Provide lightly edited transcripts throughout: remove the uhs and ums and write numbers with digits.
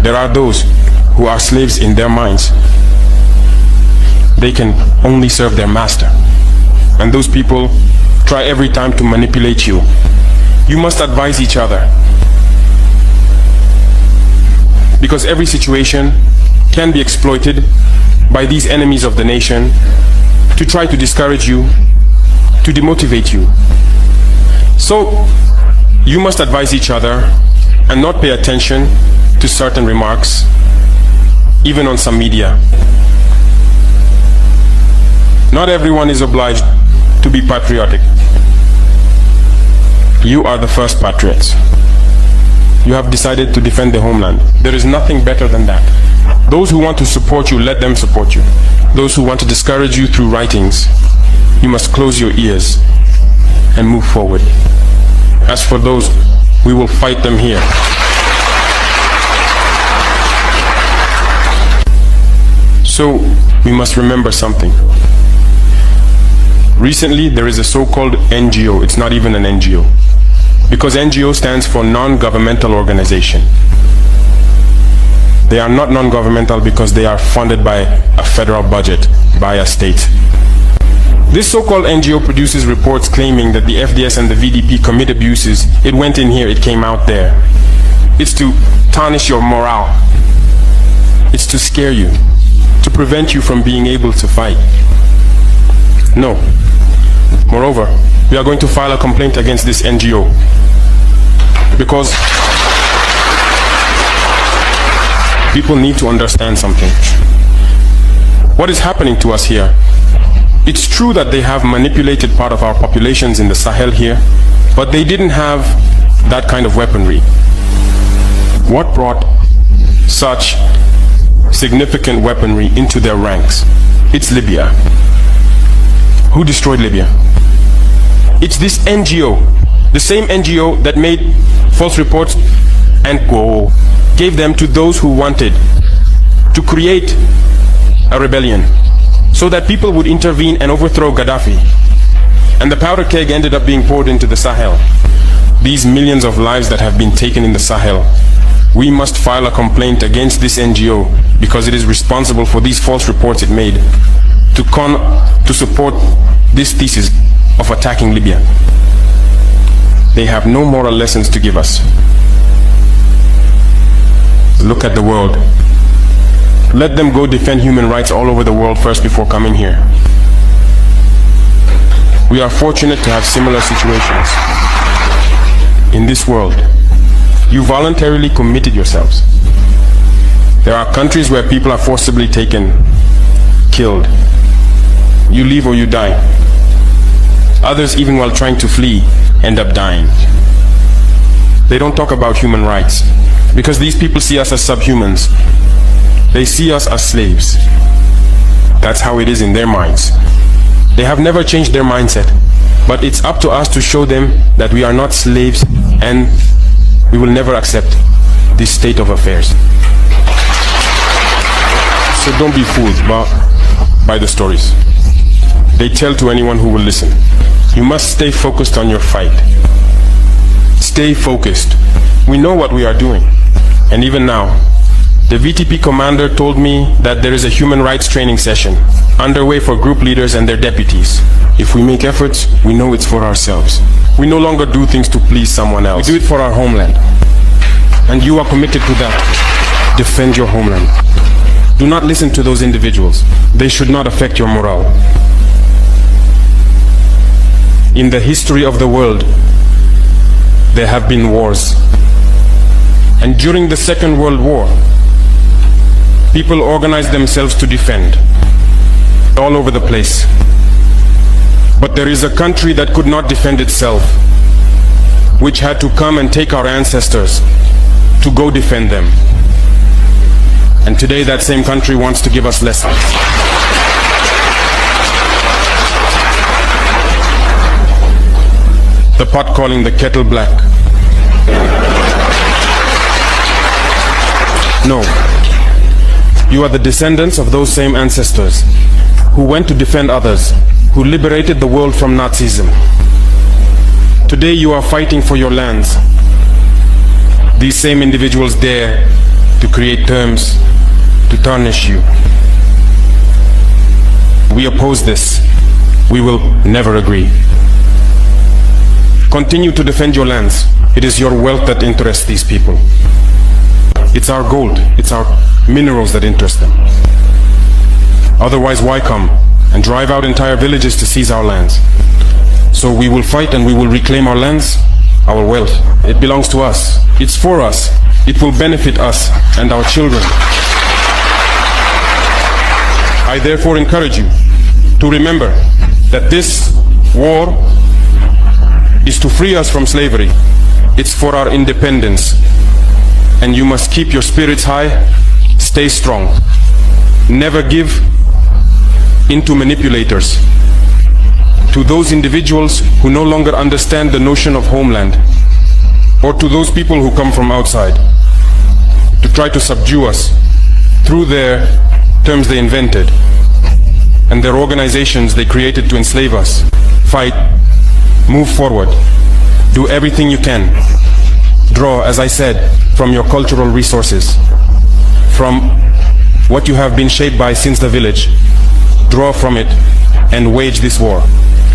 There are those who are slaves in their minds. They can only serve their master. And those people try every time to manipulate you. You must advise each other. Because every situation can be exploited by these enemies of the nation to try to discourage you, to demotivate you. So, you must advise each other and not pay attention to certain remarks, even on some media. Not everyone is obliged to be patriotic. You are the first patriots. You have decided to defend the homeland. There is nothing better than that. Those who want to support you, let them support you. Those who want to discourage you through writings, you must close your ears and move forward. As for those, we will fight them here. So, we must remember something. Recently, there is a so-called NGO. It's not even an NGO. Because NGO stands for non-governmental organization. They are not non-governmental because they are funded by a federal budget, by a state. This so-called NGO produces reports claiming that the FDS and the VDP commit abuses. It went in here, it came out there. It's to tarnish your morale. It's to scare you, to prevent you from being able to fight. No. Moreover, we are going to file a complaint against this NGO because people need to understand something. What is happening to us here? It's true that they have manipulated part of our populations in the Sahel here, but they didn't have that kind of weaponry. What brought such significant weaponry into their ranks? It's Libya. Who destroyed Libya? It's this NGO, the same NGO that made false reports and gave them to those who wanted to create a rebellion so that people would intervene and overthrow Gaddafi. And the powder keg ended up being poured into the Sahel. These millions of lives that have been taken in the Sahel, we must file a complaint against this NGO because it is responsible for these false reports it made to support this thesis of attacking Libya. They have no moral lessons to give us. Look at the world. Let them go defend human rights all over the world first before coming here. We are fortunate to have similar situations. In this world, you voluntarily committed yourselves. There are countries where people are forcibly taken, killed. You leave or you die. Others, even while trying to flee, end up dying. They don't talk about human rights because these people see us as subhumans. They see us as slaves. That's how it is in their minds. They have never changed their mindset, but it's up to us to show them that we are not slaves and we will never accept this state of affairs. So don't be fooled by the stories. They tell to anyone who will listen. You must stay focused on your fight. Stay focused. We know what we are doing. And even now, the VTP commander told me that there is a human rights training session underway for group leaders and their deputies. If we make efforts, we know it's for ourselves. We no longer do things to please someone else. We do it for our homeland. And you are committed to that. Defend your homeland. Do not listen to those individuals. They should not affect your morale. In the history of the world, there have been wars. And during the Second World War, people organized themselves to defend all over the place. But there is a country that could not defend itself, which had to come and take our ancestors to go defend them. And today that same country wants to give us lessons. The pot calling the kettle black. No. You are the descendants of those same ancestors who went to defend others, who liberated the world from Nazism. Today you are fighting for your lands. These same individuals dare to create terms to tarnish you. We oppose this. We will never agree. Continue to defend your lands. It is your wealth that interests these people. It's our gold, it's our minerals that interest them. Otherwise, why come and drive out entire villages to seize our lands? So we will fight and we will reclaim our lands, our wealth. It belongs to us. It's for us. It will benefit us and our children. I therefore encourage you to remember that this war is to free us from slavery. It's for our independence. And you must keep your spirits high, stay strong. Never give into manipulators, to those individuals who no longer understand the notion of homeland, or to those people who come from outside to try to subdue us through their terms they invented and their organizations they created to enslave us. Fight, move forward, do everything you can. Draw, as I said, from your cultural resources, from what you have been shaped by since the village. Draw from it and wage this war.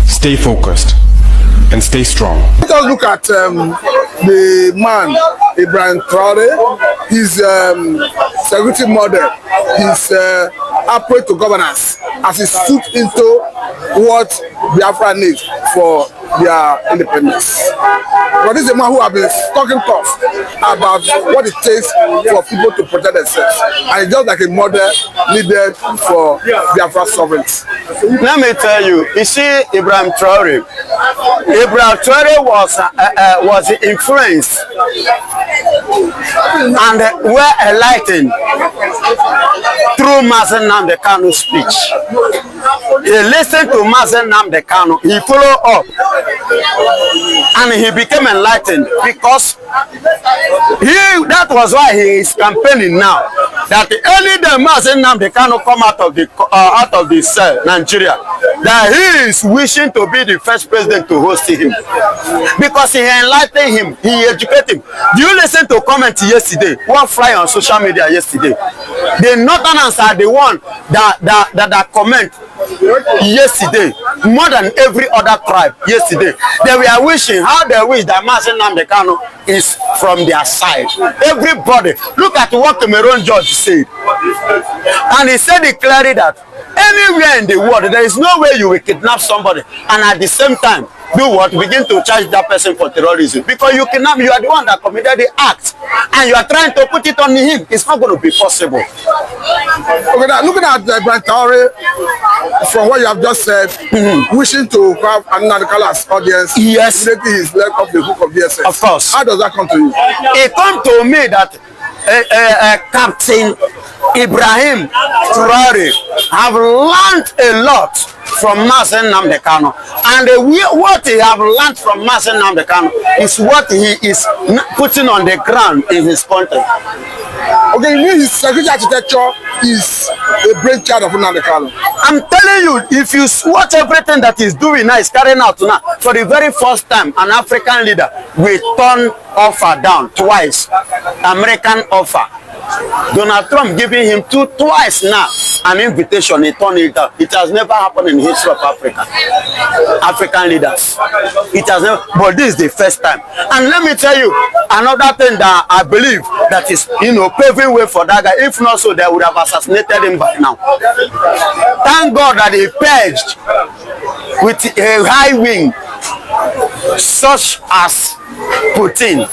Stay focused and stay strong. Let us look at the man, Ibrahim Traore, his security model, his approach to governance, as he stood into what Biafra needs for their independence. But this is a man who has been talking tough about what it takes for people to protect themselves. And it's just like a model needed for Biafra sovereignty. Let me tell you, you see Ibrahim Traore. Ibrahim Traore was influenced and were enlightened through Mazen Nnamdi Kanu's speech. He listened to Mazen Nnamdi Kanu, he followed up, and he became enlightened because that was why he is campaigning now. That any day Mazen Nnamdi Kanu come out of this Nigeria, that he is wishing to be the first president to host him, because he enlightened him, he educated him. Do you listen to comment yesterday? One fly on social media yesterday. The Northerners are the one that comment yesterday more than every other tribe yesterday. They were wishing, how they wish that Mazen Nnamdi Kanu is from their side. Everybody, look at what Cameroon judge said, and he said clearly that anywhere in the world there is no way you will kidnap somebody and at the same time do what? Begin to charge that person for terrorism. Because you kidnap, you are the one that committed the act and you are trying to put it on him. It's not going to be possible. Okay, now looking at Ibrahim Traore, from what you have just said, wishing to have another color's audience, yes, making his leg off the hook of DSS. Of course. How does that come to you? It comes to me that Captain Ibrahim Traore have learned a lot from Mazen Nnamdi Kanu, and what he have learned from Mazen Nnamdi Kanu is what he is putting on the ground in his country. Okay, you mean his security architecture is a brainchild of Nnamdi Kanu? I'm telling you, if you watch everything that he's doing now, he's carrying out now, for the very first time, an African leader will turn offer down twice. American offer. Donald Trump giving him twice now an invitation, he turned it down. It has never happened in the history of Africa. African leaders. It has never, but this is the first time. And let me tell you, another thing that I believe that is, paving way for that guy. If not so, they would have assassinated him by now. Thank God that he purged with a high wing, such as Putin.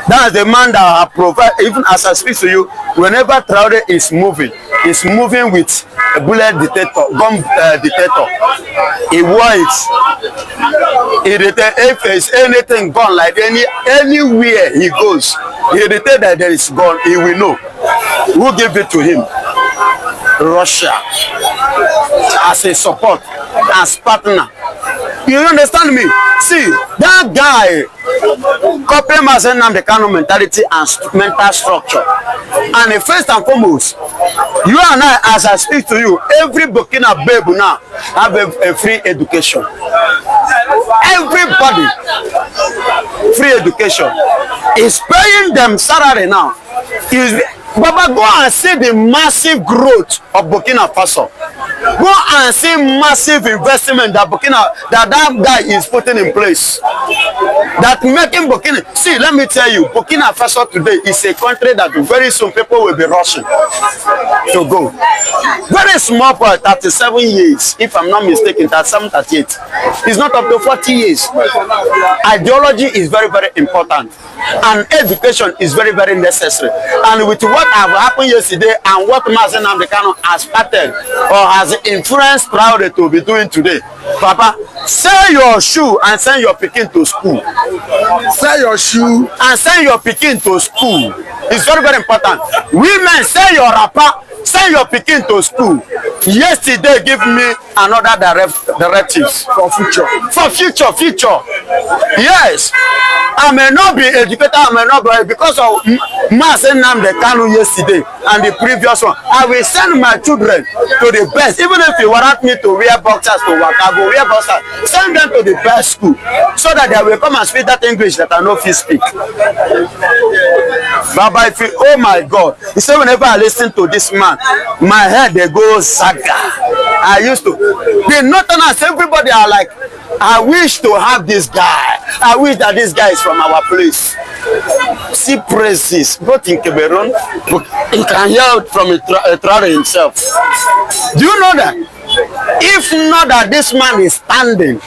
That is the man that I provide. Even as I speak to you, whenever Traore is moving with a bullet detector, gun detector. He wore it. If there is anything gone, like anywhere he goes, he detect that there is gun, he will know who gave it to him. Russia, as a support, as partner. You understand me? See, that guy copying Mazen Nnamdi Kanu mentality and mental structure. And first and foremost, you and I, as I speak to you, every Burkina Faso now have a free education. Everybody, free education. is paying them salary now. Baba, go and see the massive growth of Burkina Faso. Go and see massive investment that that guy is putting in place. That making Burkina. See, let me tell you, Burkina Faso today is a country that very soon people will be rushing to go. Very small boy, 37 years, if I'm not mistaken, 37, 38. It's not up to 40 years. Ideology is very, very important. And education is very, very necessary. And with what have happened yesterday and what Mazen Namdekano has started or has influenced Traore to be doing today, Papa, sell your shoe and send your pikin to school. Sell your shoe and send your pikin to school. It's very, very important. Women, sell your wrapper, send your pikin to school. Yesterday, give me another directives for future. For future. Yes. I may not be educated, I may not be, because of Mazen Namdekano yesterday and the previous one. I will send my children to the best. Even if you want me to wear boxers to work, I will wear boxers. Send them to the best school so that they will come and speak that English that I know if you speak. Baba, if you, oh my God, you say whenever I listen to this man, my head they go saga. I used to. The Northerners, everybody are like, I wish to have this guy. I wish that this guy is from our place. See praises, both in Cameroon, you can hear it from Traore himself. Do you know that? If not that this man is standing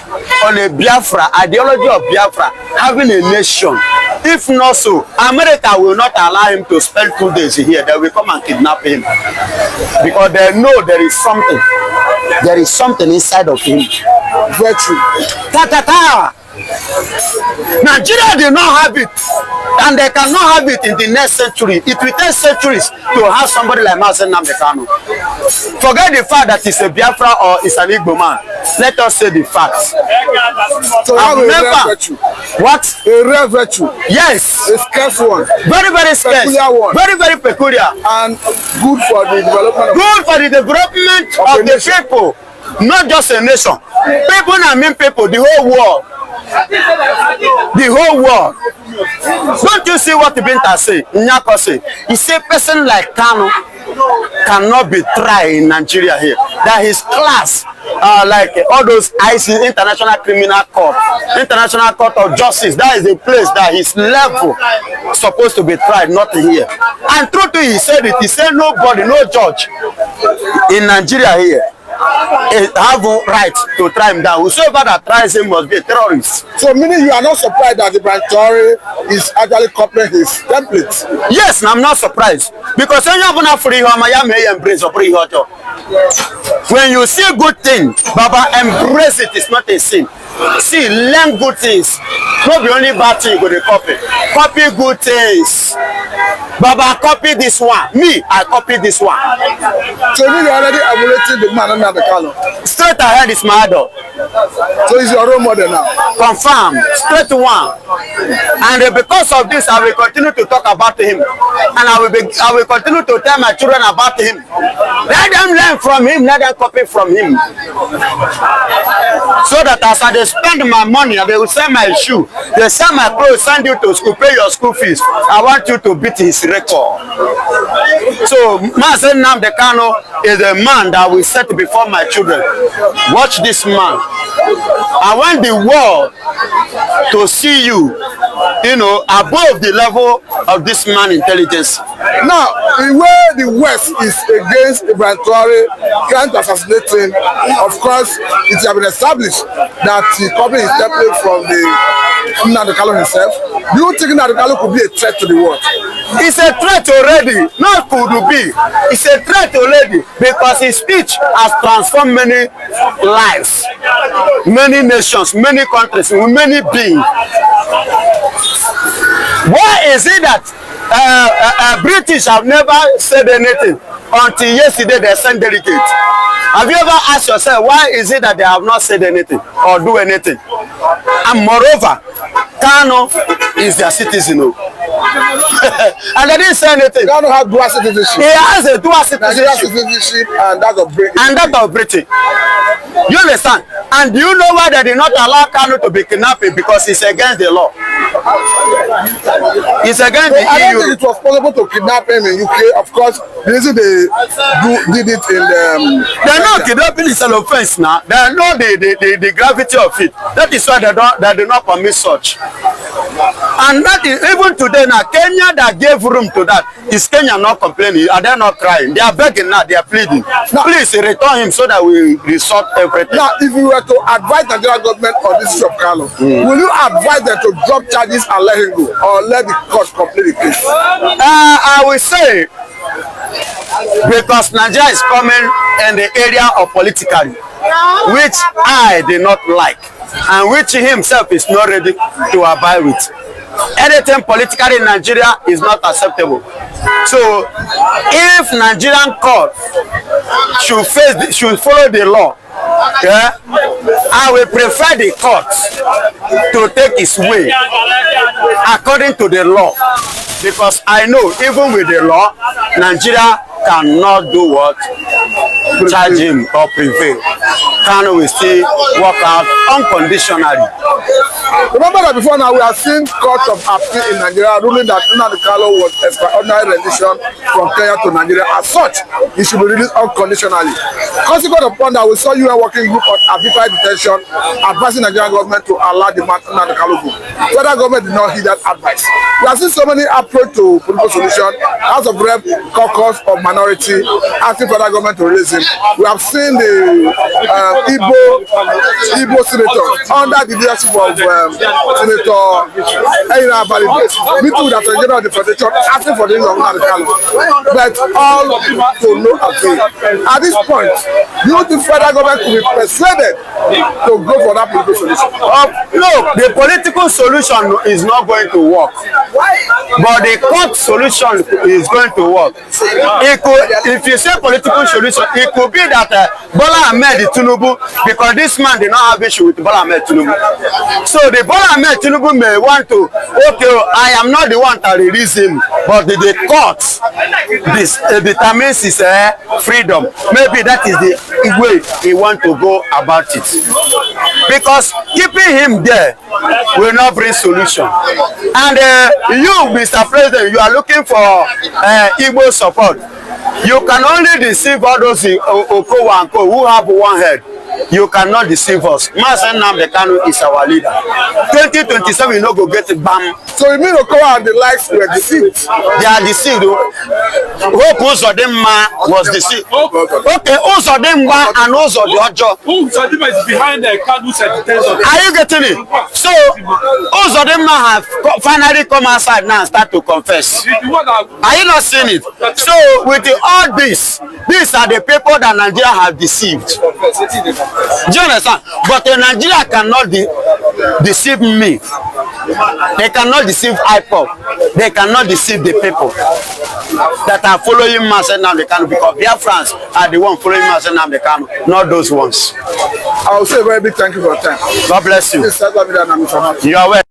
on a Biafra, ideology of Biafra, having a nation, if not so, America will not allow him to spend 2 days here. They will come and kidnap him. Because they know there is something. There is something inside of him. Virtue. Ta-ta-ta! Nigeria did not have it, and they cannot have it in the next century. It will take centuries to have somebody like Mazen Namdekano. Forget the fact that he's a Biafra or is an Igbo man. Let us say the facts. So have a rare virtue. What? A rare virtue. Yes. A scarce one. Very, very scarce. Peculiar one. Very, very peculiar. And good for the development. Good for the development of the people. Not just a nation. People and mean people, the whole world. The whole world. Don't you see what the Binta say? Nyako say. He say person like Kano cannot be tried in Nigeria here. That his class, like all those ICC, International Criminal Court, International Court of Justice, that is the place that his level supposed to be tried, not here. And true to he said it. He said nobody, no judge in Nigeria here have a right to try him down. Whosoever that tries him must be a terrorist. So meaning you are not surprised that Ibrahim Traore is actually copying his template? Yes, I'm not surprised. Because when you see good thing, Baba, embrace it. It's not a sin. See, learn good things. Not be only bad thing you go to copy. Copy good things. Baba, copy this one. Me, I copy this one. So you already emulating the man under the color. Straight ahead is my idol. So he's your role model now. Confirm. Straight to one. And because of this, I will continue to talk about him. And I will continue to tell my children about him. Let them learn from him. Let them copy from him. So that as I spend my money, they will sell my shoe, they sell my clothes, send you to school, pay your school fees. I want you to beat his record. So Mazen Namdekano is a man that will set before my children. Watch this man. I want the world to see you, you know, above the level of this man intelligence. Now, the way the West is against Ibrahim Traore trying to assassinate him, of course, it has been established that he copied his template from the Namdekano himself. Do you think Namdekano could be a threat to the world? It's a threat already. Not could be. It's a threat already because his speech has transformed many lives, many nations, many countries, many beings. Why is it that British have never said anything until yesterday they sent delegates? Have you ever asked yourself why is it that they have not said anything or do anything? And moreover, Kano is their citizen. And they didn't say anything. Kano has dual citizenship. He has a dual citizenship and that of Britain. And that of Britain. You understand? And do you know why they did not allow Kano to be kidnapped? Because it's against the law. It's against the EU. I don't think it was possible to kidnap him in UK. Of course, the reason they did it in the... They know kidnapping is an offense now. They know the gravity of it. That is why they do not permit such. And that is, even today now, Kenya that gave room to that, is Kenya not complaining? Are they not crying? They are begging now, they are pleading. Now, please return him so that we resort everything. Now, if you were to advise the Nigerian government on this issue of Carlo, will you advise them to drop charges and let him go, or let the court complete the case? I will say, because Nigeria is coming in the area of politically, which I did not like, and which he himself is not ready to abide with. Anything politically in Nigeria is not acceptable. So, if Nigerian court should follow the law, yeah, I will prefer the court to take its way according to the law, because I know even with the law, Nigeria cannot do what? Charge him or prevail. Kano will still work out unconditionally. Remember that before now we have seen courts of appeal in Nigeria ruling that Nnamdi Kanu was extraordinary rendition from Kenya to Nigeria. As such, he should be released unconditionally. Consequent upon that, we saw UN working group on arbitrary detention advising Nigerian government to allow the Nnamdi Kanu go. Federal government did not heed that advice. We have seen so many approach to political solution. House of Rep, caucus of minority asking federal government to release him. We have seen the Igbo senator under the leadership of Senator Eina Balide, meeting with the Attorney of the Federation asking for the release of Nnamdi Kanu. But all to no avail. At this point, do you think federal government could be persuaded to go for that political solution? No, the political solution is not going to work. But the court solution is going to work. It could, if you say political solution, it could be that Bola Ahmed Tinubu, because this man did not have issue with Bola Ahmed Tinubu. So the Bola Ahmed Tinubu may want to, okay, I am not the one to release him, but the court determines his freedom. Maybe that is the way he want to go about it. Because keeping him there will not bring solution. And you, Mr. President, you are looking for Igbo support. You can only deceive all those Okowa and Co who have one head. You cannot deceive us. Mazen Nnamdi Kanu is our leader. 2027, you no go get it, bam. So you mean Okowa and the likes were deceived? They are deceived. Hope Uzodimma was deceived. Okay, Uzodimma and Uzodiojo. Uzodimma is behind the Kanu's detention. Are you getting it? So Uzodimma have finally come outside now and start to confess. Are you not seeing it? So with all this, these are the people that Nigeria have deceived. Do you understand? But Nigeria cannot deceive me. They cannot deceive IPOP. They cannot deceive the people that are following Mazen Nnamdi Kanu, because Biafrans are the one following Mazen Nnamdi Kanu, not those ones. I will say a very big thank you for your time. God bless you. You are welcome.